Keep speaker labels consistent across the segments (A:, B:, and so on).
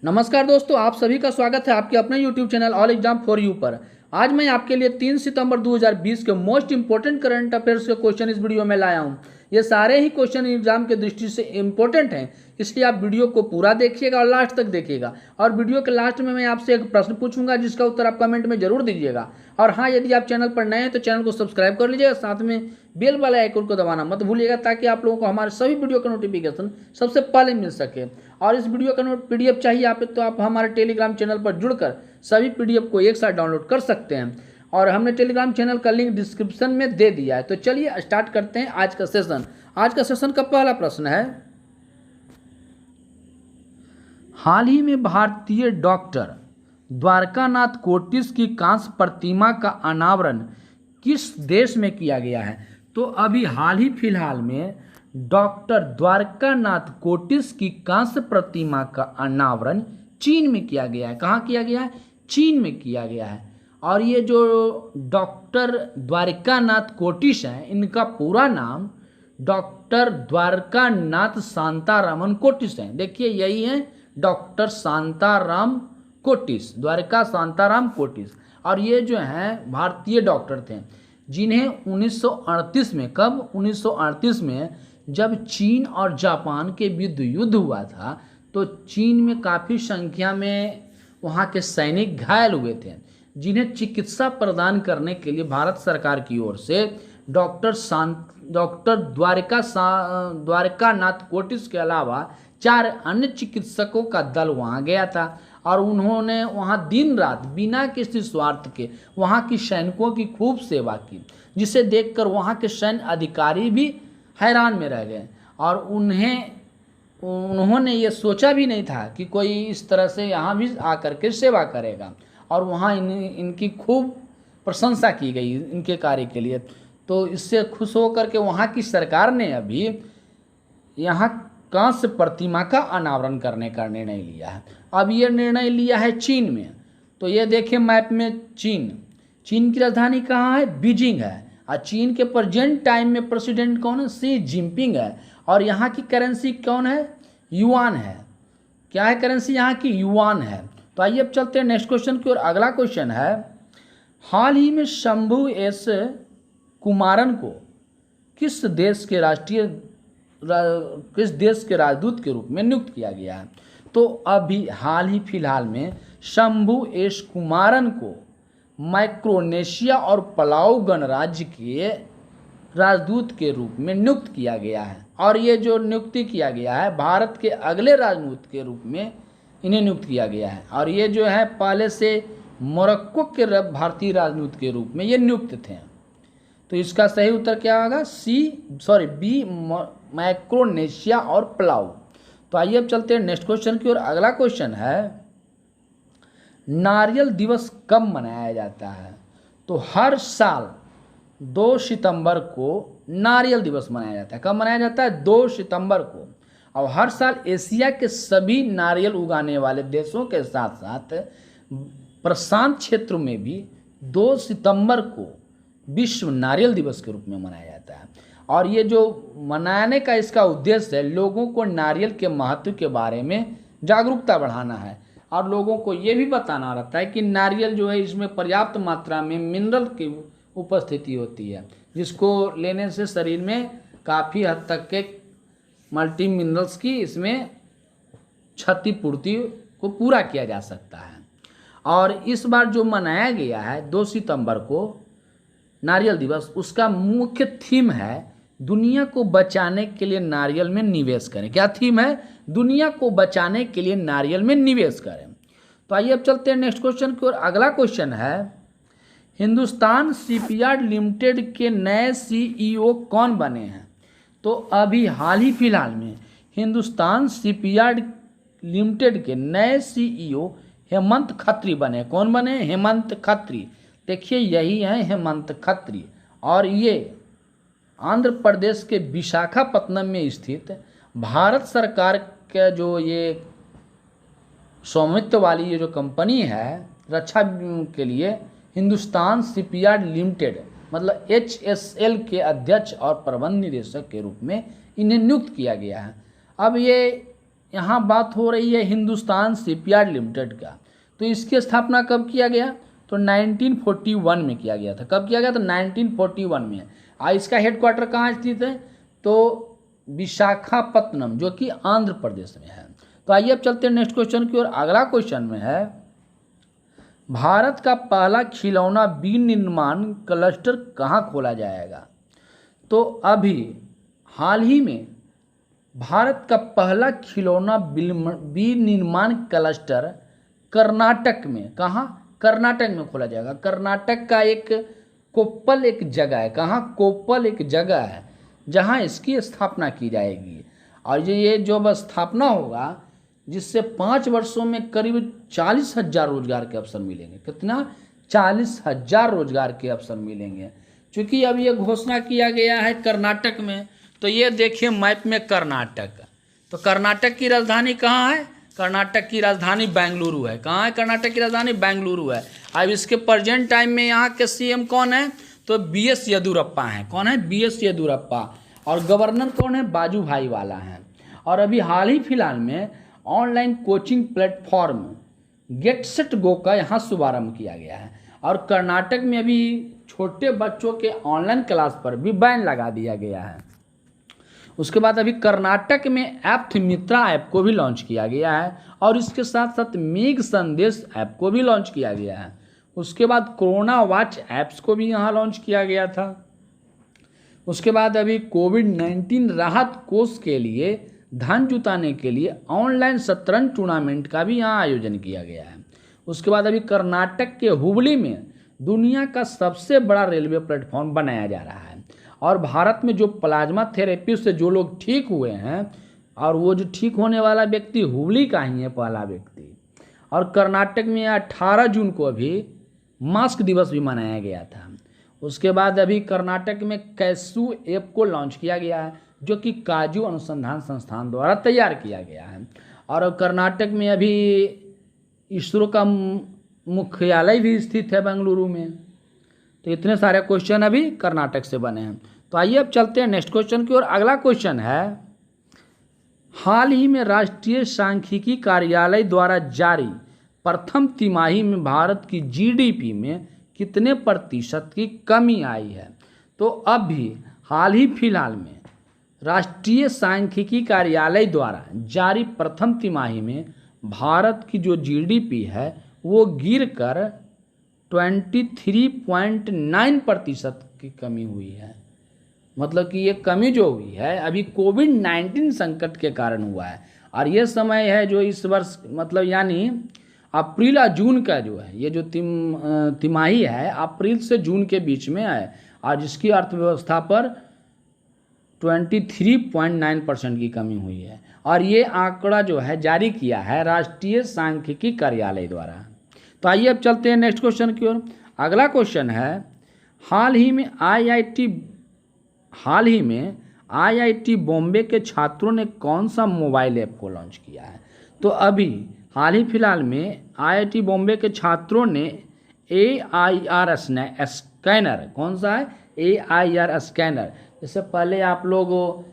A: नमस्कार दोस्तों, आप सभी का स्वागत है आपके अपने YouTube channel all exam for you पर। आज मैं आपके लिए 3 सितंबर 2020 के मोस्ट इंपोर्टेंट करंट अफेयर्स के क्वेश्चन इस वीडियो में लाया हूं। ये सारे ही क्वेश्चन एग्जाम के दृष्टि से इंपॉर्टेंट हैं, इसलिए आप वीडियो को पूरा देखिएगा और लास्ट तक देखिएगा। और वीडियो के लास्ट में मैं आपसे एक प्रश्न पूछूंगा जिसका उत्तर आप कमेंट में जरूर दीजिएगा। और हाँ, यदि आप चैनल पर नए हैं तो चैनल को सब्सक्राइब कर लीजिएगा, साथ में बेल वाले आइकन को दबाना मत भूलिएगा ताकि आप लोगों को हमारे सभी वीडियो का नोटिफिकेशन सबसे पहले मिल सके। और इस वीडियो का PDF चाहिए आप तो आप हमारे टेलीग्राम चैनल पर जुड़कर सभी PDF को एक साथ डाउनलोड कर सकते हैं और हमने टेलीग्राम चैनल का लिंक डिस्क्रिप्शन में दे दिया है। तो चलिए स्टार्ट करते हैं आज का सेशन। आज का सेशन का पहला प्रश्न है, हाल ही में भारतीय डॉक्टर द्वारकानाथ कोटिस की कांस्य प्रतिमा का अनावरण किस देश में किया गया है? तो अभी हाल ही फिलहाल में डॉक्टर द्वारकानाथ कोटिस की कांस्य प्रतिमा का अनावरण चीन में किया गया है। कहाँ किया गया है? चीन में किया गया है। और ये जो डॉक्टर द्वारकानाथ कोटिस हैं, इनका पूरा नाम डॉक्टर द्वारकानाथ शांतारामन कोटिस हैं। देखिए, यही है doctor Shantaram Cortés, Dwarka Shantaram Cortés. और ये जो हैं भारतीय डॉक्टर थे जिन्हें 1938 में, कब 1938 में जब चीन और जापान के बीच युद्ध हुआ था तो चीन में काफ़ी संख्या में वहाँ के सैनिक घायल हुए थे, जिन्हें चिकित्सा प्रदान करने के लिए भारत सरकार की ओर से डॉक्टर द्वारकानाथ कोटिस के अलावा 4 अन्य चिकित्सकों का दल वहाँ गया था और उन्होंने वहाँ दिन रात बिना किसी स्वार्थ के वहाँ की सैनिकों की खूब सेवा की, जिसे देखकर वहाँ के सैन्य अधिकारी भी हैरान में रह गए। और उन्होंने ये सोचा भी नहीं था कि कोई इस तरह से यहाँ भी आकर के सेवा करेगा और वहाँ इनकी खूब प्रशंसा की गई इनके कार्य के लिए। तो इससे खुश होकर के वहाँ की सरकार ने अभी यहाँ कांस्य प्रतिमा का अनावरण करने का निर्णय लिया है। अब ये निर्णय लिया है चीन में। तो ये देखिए मैप में चीन की राजधानी कहाँ है? बीजिंग है। और चीन के प्रेजेंट टाइम में प्रेसिडेंट कौन है? शी जिनपिंग है। और यहाँ की करेंसी कौन है? युआन है। क्या है करेंसी यहाँ की? युआन है। तो आइए अब चलते हैं नेक्स्ट क्वेश्चन की ओर। अगला क्वेश्चन है, हाल ही में शंभू एस कुमारन को किस देश के राजदूत के रूप में नियुक्त किया गया है? तो अभी हाल ही फिलहाल में शंभू एस कुमारन को माइक्रोनेशिया और पलाऊ गणराज्य के राजदूत के रूप में नियुक्त किया गया है। और ये जो नियुक्ति किया गया है भारत के अगले राजदूत के रूप में इन्हें नियुक्त किया गया है। और ये जो है पहले से मोरक्को के भारतीय राजदूत के रूप में ये नियुक्त थे। तो इसका सही उत्तर क्या होगा? बी माइक्रोनेशिया और पलाऊ। तो आइए अब चलते हैं नेक्स्ट क्वेश्चन की ओर। अगला क्वेश्चन है, नारियल दिवस कब मनाया जाता है? तो हर साल 2 सितंबर को नारियल दिवस मनाया जाता है। कब मनाया जाता है? 2 सितंबर को। और हर साल एशिया के सभी नारियल उगाने वाले देशों के साथ साथ प्रशांत क्षेत्र में भी 2 सितंबर को विश्व नारियल दिवस के रूप में मनाया जाता है। और ये जो मनाने का इसका उद्देश्य है, लोगों को नारियल के महत्व के बारे में जागरूकता बढ़ाना है और लोगों को ये भी बताना रहता है कि नारियल जो है इसमें पर्याप्त मात्रा में मिनरल की उपस्थिति होती है, जिसको लेने से शरीर में काफ़ी हद तक के मल्टी मिनरल्स की इसमें क्षतिपूर्ति को पूरा किया जा सकता है। और इस बार जो मनाया गया है 2 सितंबर को नारियल दिवस, उसका मुख्य थीम है दुनिया को बचाने के लिए नारियल में निवेश करें। क्या थीम है? दुनिया को बचाने के लिए नारियल में निवेश करें। तो आइए अब चलते हैं नेक्स्ट क्वेश्चन की ओर। अगला क्वेश्चन है, हिंदुस्तान शिपयार्ड लिमिटेड के नए CEO कौन बने हैं? तो अभी हाल ही फिलहाल में हिंदुस्तान शिपयार्ड लिमिटेड के नए CEO हेमंत खत्री बने। कौन बने? हेमंत खत्री। देखिए, यही है हेमंत खत्री। और ये आंध्र प्रदेश के विशाखापत्तनम में स्थित भारत सरकार का जो ये स्वामित्व वाली ये जो कंपनी है रक्षा के लिए, हिंदुस्तान शिपयार्ड लिमिटेड मतलब HSL के अध्यक्ष और प्रबंध निदेशक के रूप में इन्हें नियुक्त किया गया है। अब ये यहाँ बात हो रही है हिंदुस्तान शिपयार्ड लिमिटेड का। तो इसकी स्थापना कब किया गया? तो 1941 में किया गया था। कब किया गया? तो 1941 में। और इसका हेडक्वार्टर कहाँ स्थित है? तो विशाखापत्तनम, जो कि आंध्र प्रदेश में है। तो आइए अब चलते हैं नेक्स्ट क्वेश्चन की ओर। अगला क्वेश्चन में है, भारत का पहला खिलौना विनिर्माण क्लस्टर कहाँ खोला जाएगा? तो अभी हाल ही में भारत का पहला खिलौना विनिर्माण क्लस्टर कर्नाटक में, कहाँ? कर्नाटक में खोला जाएगा। कर्नाटक का एक कोप्पल एक जगह है। कहाँ? कोप्पल एक जगह है जहाँ इसकी स्थापना की जाएगी। और ये जब स्थापना होगा, जिससे 5 वर्षों में करीब 40,000 रोजगार के अवसर मिलेंगे। कितना? 40,000 रोजगार के अवसर मिलेंगे। चूँकि अब ये घोषणा किया गया है कर्नाटक में, तो ये देखिए मैप में कर्नाटक। तो कर्नाटक की राजधानी कहाँ है? कर्नाटक की राजधानी बेंगलुरु है। कहाँ है कर्नाटक की राजधानी? बेंगलुरु है। अब इसके प्रेजेंट टाइम में यहाँ के सीएम कौन है? तो BS येदियुरप्पा हैं। कौन है? BS येदियुरप्पा। और गवर्नर कौन है? बाजूभाई वाला है। और अभी हाल ही फिलहाल में online coaching platform get set go का यहाँ शुभारंभ किया गया है। और कर्नाटक में अभी छोटे बच्चों के ऑनलाइन क्लास पर भी बैन लगा दिया गया है। उसके बाद अभी कर्नाटक में ऐप मित्रा ऐप को भी लॉन्च किया गया है। और इसके साथ साथ मेघ संदेश ऐप को भी लॉन्च किया गया है। उसके बाद कोरोना वॉच ऐप्स को भी यहाँ लॉन्च किया गया था। उसके बाद अभी कोविड-19 राहत कोष के लिए धन जुटाने के लिए ऑनलाइन शतरंज टूर्नामेंट का भी यहाँ आयोजन किया गया है। उसके बाद अभी कर्नाटक के हुबली में दुनिया का सबसे बड़ा रेलवे प्लेटफॉर्म बनाया जा रहा है। और भारत में जो प्लाज्मा थेरेपी से जो लोग ठीक हुए हैं, और वो जो ठीक होने वाला व्यक्ति हुबली का ही है पहला व्यक्ति। और कर्नाटक में 18 जून को अभी मास्क दिवस भी मनाया गया था। उसके बाद अभी कर्नाटक में कैसू ऐप को लॉन्च किया गया है, जो कि काजू अनुसंधान संस्थान द्वारा तैयार किया गया है। और कर्नाटक में अभी इसरो का मुख्यालय भी स्थित है बेंगलुरु में। तो इतने सारे क्वेश्चन अभी कर्नाटक से बने हैं। तो आइए अब चलते हैं नेक्स्ट क्वेश्चन की ओर। अगला क्वेश्चन है, हाल ही में राष्ट्रीय सांख्यिकी कार्यालय द्वारा जारी प्रथम तिमाही में भारत की GDP में कितने प्रतिशत की कमी आई है? तो अभी हाल ही फिलहाल में राष्ट्रीय सांख्यिकी कार्यालय द्वारा जारी प्रथम तिमाही में भारत की जो GDP है वो गिरकर 23.9% की कमी हुई है। मतलब कि ये कमी जो हुई है अभी कोविड-19 संकट के कारण हुआ है। और ये समय है जो इस वर्ष, मतलब यानी अप्रैल और जून का जो है, ये जो तिमाही है अप्रैल से जून के बीच में है, और जिसकी अर्थव्यवस्था पर 23.9% की कमी हुई है। और ये आंकड़ा जो है जारी किया है राष्ट्रीय सांख्यिकी कार्यालय द्वारा। तो आइए अब चलते हैं नेक्स्ट क्वेश्चन की ओर। अगला क्वेश्चन है, हाल ही में IIT बॉम्बे के छात्रों ने कौन सा मोबाइल ऐप को लॉन्च किया है? तो अभी हाल ही फिलहाल में IIT बॉम्बे के छात्रों ने AIR स्कैनर, कौन सा है? AIR scanner. जैसे पहले आप लोग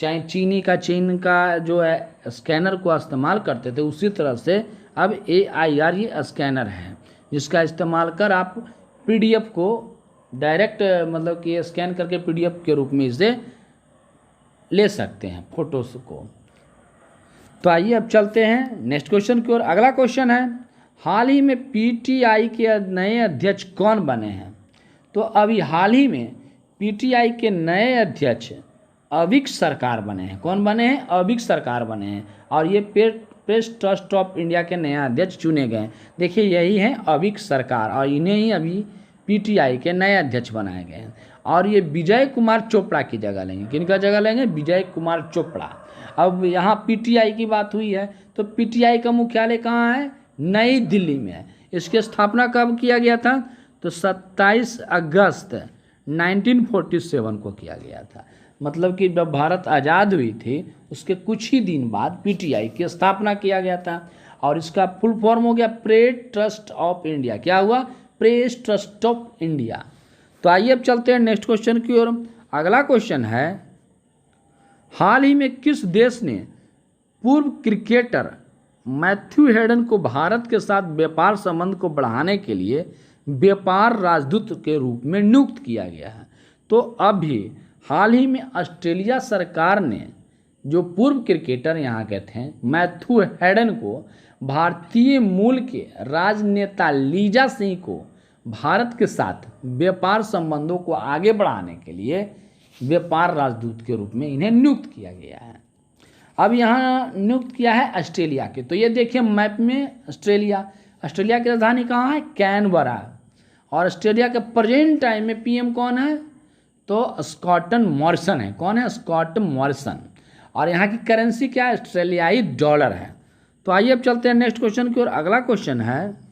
A: चाहे चीन का जो है स्कैनर को इस्तेमाल करते थे, उसी तरह से अब AIR ये स्कैनर है, जिसका इस्तेमाल कर आप PDF को डायरेक्ट, मतलब कि स्कैन करके PDF के रूप में इसे ले सकते हैं फोटोज को। तो आइए अब चलते हैं नेक्स्ट क्वेश्चन की ओर। अगला क्वेश्चन है, हाल ही में PTI के नए अध्यक्ष कौन बने हैं? तो अभी हाल ही में PTI के नए अध्यक्ष अविक सरकार बने हैं। कौन बने हैं? अविक सरकार बने हैं। और ये प्रेस ट्रस्ट ऑफ इंडिया के नए अध्यक्ष चुने गए। देखिए यही हैं अविक सरकार, और इन्हें ही अभी PTI के नए अध्यक्ष बनाए गए हैं। और ये विजय कुमार चोपड़ा की जगह लेंगे। किनका जगह लेंगे? विजय कुमार चोपड़ा। अब यहाँ PTI की बात हुई है, तो PTI का मुख्यालय कहाँ है? नई दिल्ली में है। इसकी स्थापना कब किया गया था? तो 27 अगस्त 1947 को किया गया था। मतलब कि जब भारत आज़ाद हुई थी उसके कुछ ही दिन बाद PTI की स्थापना किया गया था। और इसका फुल फॉर्म हो गया प्रेस ट्रस्ट ऑफ इंडिया। क्या हुआ? Press trust of India. तो आइए अब चलते हैं नेक्स्ट क्वेश्चन की ओर। अगला क्वेश्चन है, हाल ही में किस देश ने पूर्व क्रिकेटर मैथ्यू हेडन को भारत के साथ व्यापार संबंध को बढ़ाने के लिए व्यापार राजदूत के रूप में नियुक्त किया गया है। तो अभी हाल ही में ऑस्ट्रेलिया सरकार ने जो पूर्व क्रिकेटर यहाँ के थे मैथ्यू हेडन को भारतीय मूल के राजनेता लीजा सिंह को भारत के साथ व्यापार संबंधों को आगे बढ़ाने के लिए व्यापार राजदूत के रूप में इन्हें नियुक्त किया गया है। अब यहाँ नियुक्त किया है ऑस्ट्रेलिया के। तो ये देखिए मैप में ऑस्ट्रेलिया की राजधानी कहाँ है? कैनबरा। और ऑस्ट्रेलिया के प्रेजेंट टाइम में पीएम कौन है? तो स्कॉट मॉरिसन है। कौन है? Scott Morrison. और यहाँ की करेंसी क्या है? ऑस्ट्रेलियाई डॉलर है। तो आइए अब चलते हैं नेक्स्ट क्वेश्चन की ओर। अगला क्वेश्चन है,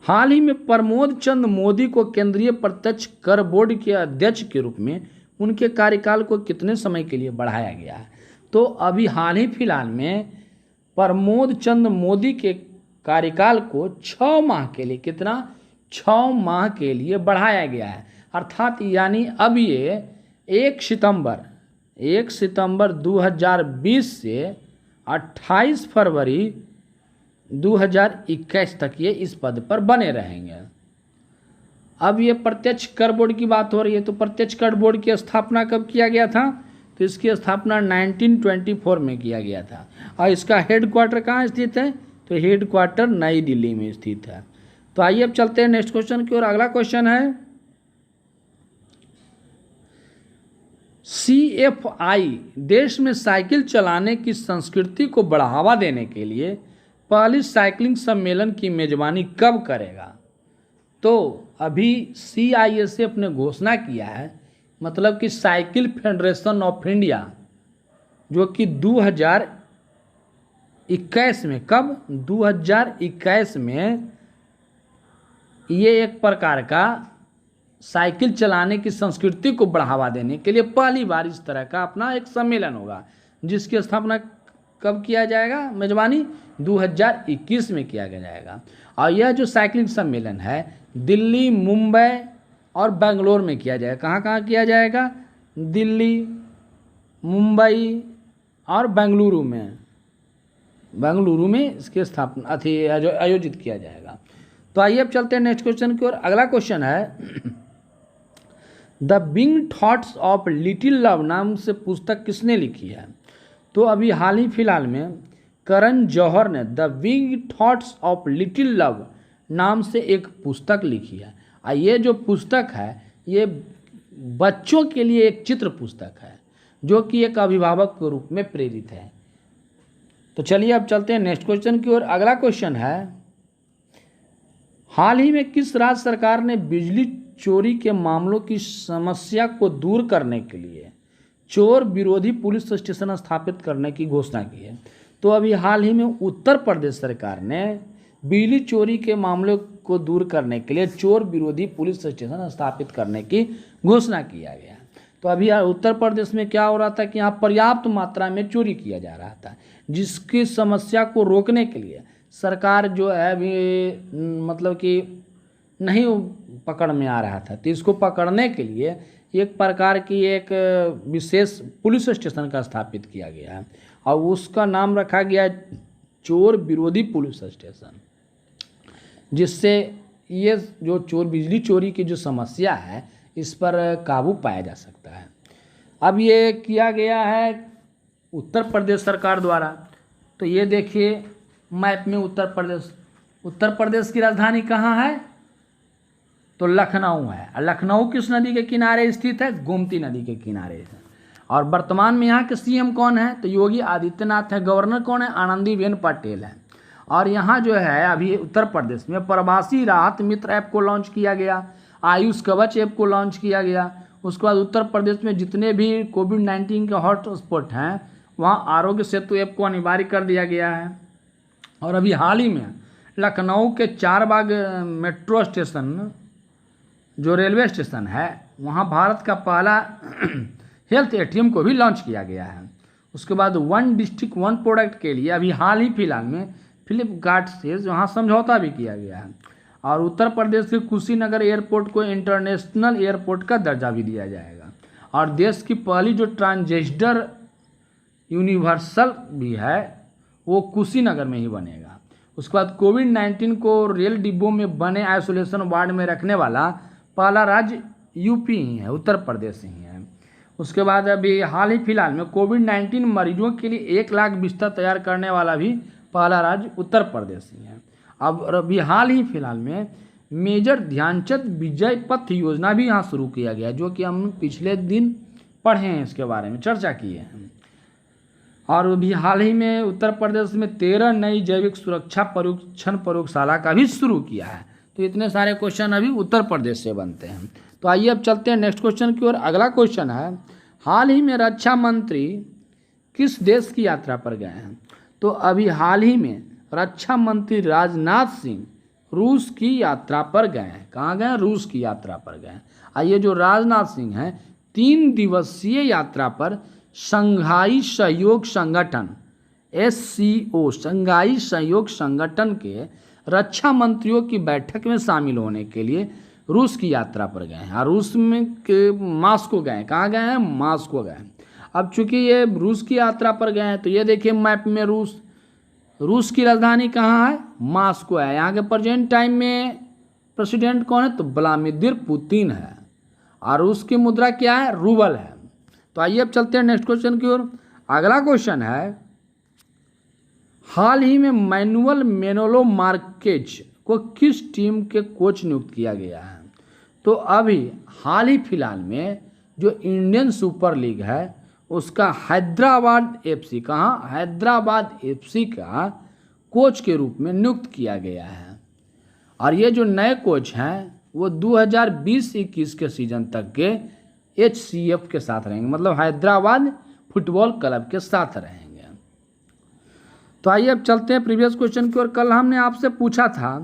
A: हाल ही में प्रमोद चंद मोदी को केंद्रीय प्रत्यक्ष कर बोर्ड के अध्यक्ष के रूप में उनके कार्यकाल को कितने समय के लिए बढ़ाया गया है? तो अभी हाल ही फिलहाल में प्रमोद चंद मोदी के कार्यकाल को 6 माह के लिए, कितना? 6 माह के लिए बढ़ाया गया है। अर्थात यानी अब ये 1 सितंबर 2020 से 28 फरवरी 2021 तक ये इस पद पर बने रहेंगे। अब ये प्रत्यक्ष कर बोर्ड की बात हो रही है। तो प्रत्यक्ष कर बोर्ड की स्थापना कब किया गया था? तो इसकी स्थापना 1924 में किया गया था। और इसका हेडक्वार्टर कहाँ स्थित है? तो हेडक्वार्टर नई दिल्ली में स्थित है। तो आइए अब चलते हैं नेक्स्ट क्वेश्चन की ओर। अगला क्वेश्चन है, CFI देश में साइकिल चलाने की संस्कृति को बढ़ावा देने के लिए पहली साइकिलिंग सम्मेलन की मेजबानी कब करेगा? तो अभी CISF ने घोषणा किया है, मतलब कि साइकिल फेडरेशन ऑफ इंडिया, जो कि 2021 में, कब? 2021 में ये एक प्रकार का साइकिल चलाने की संस्कृति को बढ़ावा देने के लिए पहली बार इस तरह का अपना एक सम्मेलन होगा, जिसकी स्थापना कब किया जाएगा? मेजबानी 2021 में किया जाएगा। और यह जो साइकिलिंग सम्मेलन है दिल्ली, मुंबई और बेंगलोर में किया जाएगा। कहाँ कहाँ किया जाएगा? दिल्ली, मुंबई और बेंगलुरु में इसकी स्थापना आयोजित किया जाएगा। तो आइए अब चलते हैं नेक्स्ट क्वेश्चन की ओर। अगला क्वेश्चन है, the wing thoughts of little love नाम से पुस्तक किसने लिखी है? तो अभी हाल ही फिलहाल में करण जौहर ने the wing thoughts of little love नाम से एक पुस्तक लिखी है। और ये जो पुस्तक है ये बच्चों के लिए एक चित्र पुस्तक है, जो कि एक अभिभावक के रूप में प्रेरित है। तो चलिए अब चलते हैं नेक्स्ट क्वेश्चन की ओर। अगला क्वेश्चन है, हाल ही में किस राज्य सरकार ने बिजली चोरी के मामलों की समस्या को दूर करने के लिए चोर विरोधी पुलिस स्टेशन स्थापित करने की घोषणा की है? तो अभी हाल ही में उत्तर प्रदेश सरकार ने बिजली चोरी के मामलों को दूर करने के लिए चोर विरोधी पुलिस स्टेशन स्थापित करने की घोषणा किया गया। तो अभी उत्तर प्रदेश में क्या हो रहा था कि यहाँ पर्याप्त मात्रा में चोरी किया जा रहा था, जिसकी समस्या को रोकने के लिए सरकार जो है अभी मतलब कि नहीं पकड़ में आ रहा था। तो इसको पकड़ने के लिए एक प्रकार की एक विशेष पुलिस स्टेशन का स्थापित किया गया है और उसका नाम रखा गया चोर विरोधी पुलिस स्टेशन, जिससे ये जो बिजली चोरी की जो समस्या है इस पर काबू पाया जा सकता है। अब ये किया गया है उत्तर प्रदेश सरकार द्वारा। तो ये देखिए मैप में उत्तर प्रदेश की राजधानी कहाँ है? तो लखनऊ है। लखनऊ किस नदी के किनारे स्थित है? गोमती नदी के किनारे है। और वर्तमान में यहाँ के सीएम कौन है? तो योगी आदित्यनाथ है। गवर्नर कौन है? आनंदीबेन पटेल है। और यहाँ जो है अभी उत्तर प्रदेश में प्रवासी राहत मित्र ऐप को लॉन्च किया गया, आयुष कवच ऐप को लॉन्च किया गया। उसके बाद उत्तर प्रदेश में जितने भी कोविड-19 के हॉट स्पॉट हैं वहाँ आरोग्य सेतु ऐप को अनिवार्य कर दिया गया है। और अभी हाल ही में लखनऊ के चारबाग मेट्रो स्टेशन जो रेलवे स्टेशन है वहाँ भारत का पहला हेल्थ एटीएम को भी लॉन्च किया गया है। उसके बाद वन डिस्ट्रिक्ट वन प्रोडक्ट के लिए अभी हाल ही फिलहाल में फ्लिपकार्ट से वहाँ समझौता भी किया गया है। और उत्तर प्रदेश के कुशीनगर एयरपोर्ट को इंटरनेशनल एयरपोर्ट का दर्जा भी दिया जाएगा। और देश की पहली जो ट्रांसजेंडर यूनिवर्सल भी है वो कुशीनगर में ही बनेगा। उसके बाद कोविड-19 को रेल डिब्बों में बने आइसोलेशन वार्ड में रखने वाला पहला राज्य यूपी ही है, उत्तर प्रदेश ही है। उसके बाद अभी हाल ही फिलहाल में कोविड-19 मरीजों के लिए 1 लाख बिस्तर तैयार करने वाला भी पहला राज्य उत्तर प्रदेश ही है। अब अभी हाल ही फिलहाल में मेजर ध्यानचंद विजय पथ योजना भी यहाँ शुरू किया गया, जो कि हम पिछले दिन पढ़े हैं, इसके बारे में चर्चा किए हैं। और अभी हाल ही में उत्तर प्रदेश में 13 नई जैविक सुरक्षा परीक्षण प्रयोगशाला का भी शुरू किया है। तो इतने सारे क्वेश्चन अभी उत्तर प्रदेश से बनते हैं। तो आइए अब चलते हैं नेक्स्ट क्वेश्चन की ओर। अगला क्वेश्चन है, हाल ही में रक्षा मंत्री किस देश की यात्रा पर गए हैं? तो अभी हाल ही में रक्षा मंत्री राजनाथ सिंह रूस की यात्रा पर गए हैं। कहाँ गए? रूस की यात्रा पर गए हैं। आइए, जो राजनाथ सिंह हैं 3 दिवसीय यात्रा पर शंघाई सहयोग संगठन SCO शंघाई सहयोग संगठन के रक्षा मंत्रियों की बैठक में शामिल होने के लिए रूस की यात्रा पर गए हैं। रूस में के मास्को गए हैं। कहाँ गए हैं? मास्को गए हैं। अब चूंकि ये रूस की यात्रा पर गए हैं तो ये देखिए मैप में रूस की राजधानी कहाँ है? मास्को है। यहाँ के प्रेजेंट टाइम में प्रेसिडेंट कौन है? तो व्लादिमीर पुतिन है। और रूस की मुद्रा क्या है? रूबल है। तो आइए अब चलते हैं नेक्स्ट क्वेश्चन की ओर। अगला क्वेश्चन है, हाल ही में मैनुअल मेनोलो मार्केज को किस टीम के कोच नियुक्त किया गया है? तो अभी हाल ही फिलहाल में जो इंडियन सुपर लीग है उसका हैदराबाद FC, कहाँ? हैदराबाद FC का कोच के रूप में नियुक्त किया गया है। और ये जो नए कोच हैं वो 2020-21 के सीजन तक के HCF के साथ रहेंगे, मतलब हैदराबाद फुटबॉल क्लब के साथ रहेंगे। तो आइए अब चलते हैं प्रीवियस क्वेश्चन की ओर। कल हमने आपसे पूछा था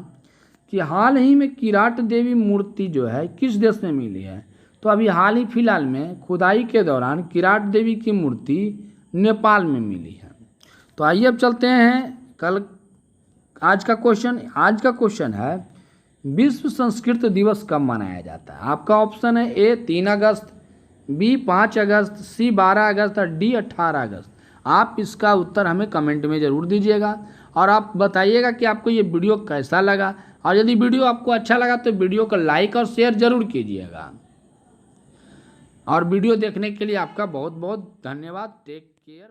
A: कि हाल ही में किराट देवी मूर्ति जो है किस देश में मिली है? तो अभी हाल ही फिलहाल में खुदाई के दौरान किराट देवी की मूर्ति नेपाल में मिली है। तो आइए अब चलते हैं आज का क्वेश्चन है, विश्व संस्कृत दिवस कब मनाया जाता है? आपका ऑप्शन है A 3 August, B 5 August, C 12 अगस्त और D 18 अगस्त। आप इसका उत्तर हमें कमेंट में ज़रूर दीजिएगा और आप बताइएगा कि आपको ये वीडियो कैसा लगा। और यदि वीडियो आपको अच्छा लगा तो वीडियो को लाइक और शेयर ज़रूर कीजिएगा। और वीडियो देखने के लिए आपका बहुत बहुत धन्यवाद। Take care.